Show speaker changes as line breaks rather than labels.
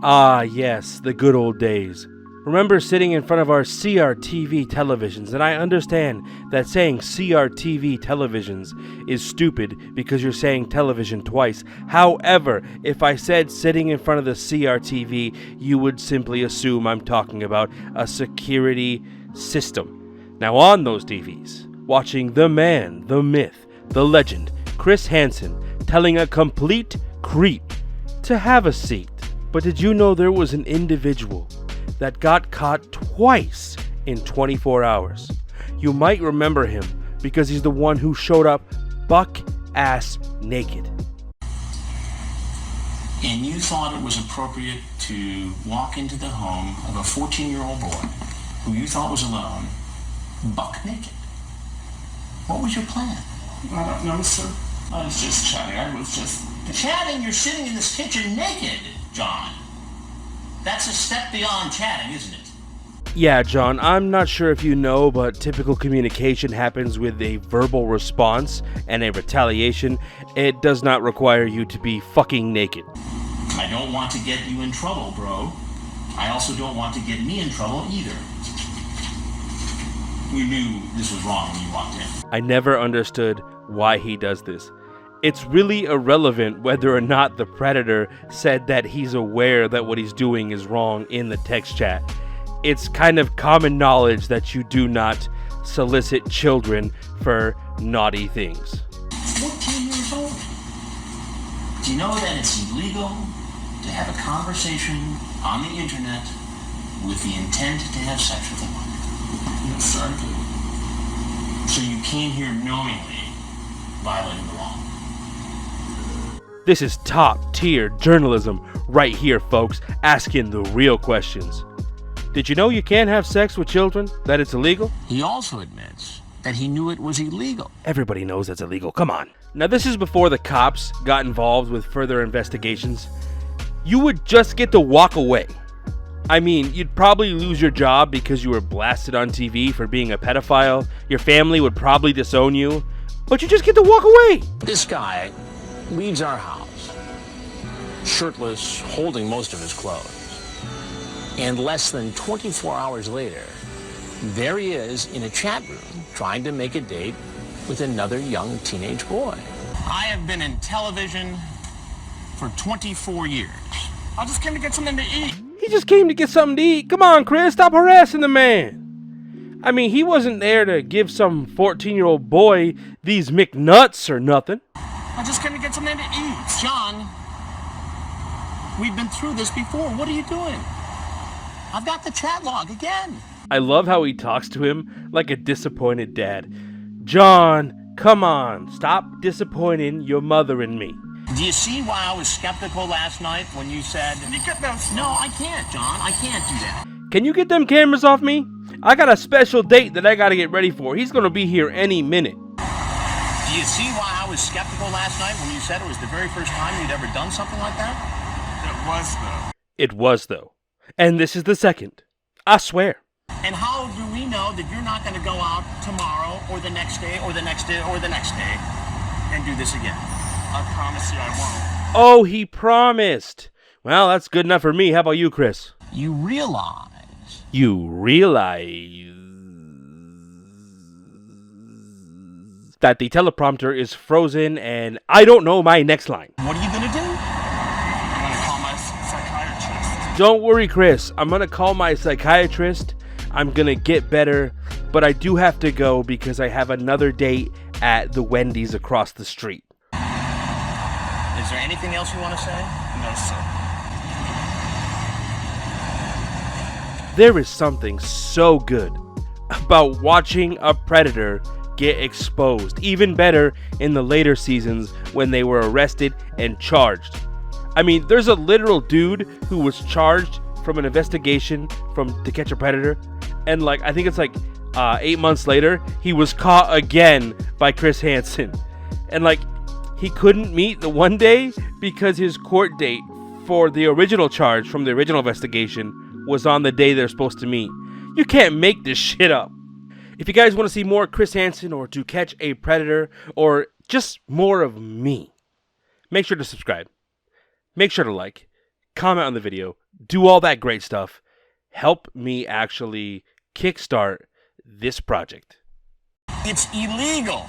Ah, yes, the good old days. Remember sitting in front of our CRTV televisions, and I understand that saying CRTV televisions is stupid because you're saying television twice. However, if I said sitting in front of the CRTV, you would simply assume I'm talking about a security system. Now on those TVs, watching the man, the myth, the legend, Chris Hansen, telling a complete creep to have a seat. But did you know there was an individual that got caught twice in 24 hours? You might remember him because he's the one who showed up buck-ass naked.
And you thought it was appropriate to walk into the home of a 14-year-old boy who you thought was alone, buck naked. What was your plan?
I don't know, sir.
I was just chatting. Chatting? You're sitting in this kitchen naked, John. That's a step beyond chatting, isn't it?
Yeah, John, I'm not sure if you know, but typical communication happens with a verbal response and a retaliation. It does not require you to be fucking naked.
I don't want to get you in trouble, bro. I also don't want to get me in trouble either. You knew this was wrong when you walked in.
I never understood why he does this. It's really irrelevant whether or not the predator said that he's aware that what he's doing is wrong in the text chat. It's kind of common knowledge that you do not solicit children for naughty things.
14 years old. Do you know that it's illegal to have a conversation on the internet with the intent to have sex with a minor?
Yes, sir, I do.
So you came here knowingly violating the law.
This is top tier journalism right here, folks, asking the real questions. Did you know you can't have sex with children? That it's illegal?
He also admits that he knew it was illegal.
Everybody knows that's illegal, come on. Now this is before the cops got involved with further investigations. You would just get to walk away. I mean, you'd probably lose your job because you were blasted on TV for being a pedophile. Your family would probably disown you, but you just get to walk away.
This guy leaves our house, shirtless, holding most of his clothes. And less than 24 hours later, there he is in a chat room trying to make a date with another young teenage boy. I have been in television for 24 years.
I just came to get something to eat.
He just came to get something to eat. Come on, Chris, stop harassing the man. I mean, he wasn't there to give some 14-year-old boy these McNuts or nothing.
I just came to get something to eat.
John, we've been through this before. What are you doing? I've got the chat log again.
I love how he talks to him like a disappointed dad. John, come on, stop disappointing your mother and me.
Do you see why I was skeptical last night when you said...
Can you get those?
No, I can't, John. I can't do that.
Can you get them cameras off me? I got a special date that I gotta get ready for. He's gonna be here any minute.
Do you see why I was skeptical last night when you said it was the very first time you'd ever done something like that?
It was, though.
It was, though. And this is the second. I swear.
And how do we know that you're not going to go out tomorrow or the next day or the next day or the next day and do this again?
I promise you I won't.
Oh, he promised. Well, that's good enough for me. How about you, Chris?
You realize
that the teleprompter is frozen and I don't know my next line.
What are you going to do?
I'm going to call my psychiatrist.
Don't worry, Chris. I'm going to call my psychiatrist. I'm going to get better, but I do have to go because I have another date at the Wendy's across the street.
Is there anything else you want to say?
No, sir.
There is something so good about watching a predator get exposed. Even better in the later seasons when they were arrested and charged. I mean, there's a literal dude who was charged from an investigation To Catch a Predator, and I think it's 8 months later, he was caught again by Chris Hansen. And he couldn't meet the one day because his court date for the original charge from the original investigation was on the day they're supposed to meet. You can't make this shit up. If you guys want to see more Chris Hansen or To Catch a Predator or just more of me, make sure to subscribe. Make sure to like, comment on the video, do all that great stuff. Help me actually kickstart this project.
It's illegal.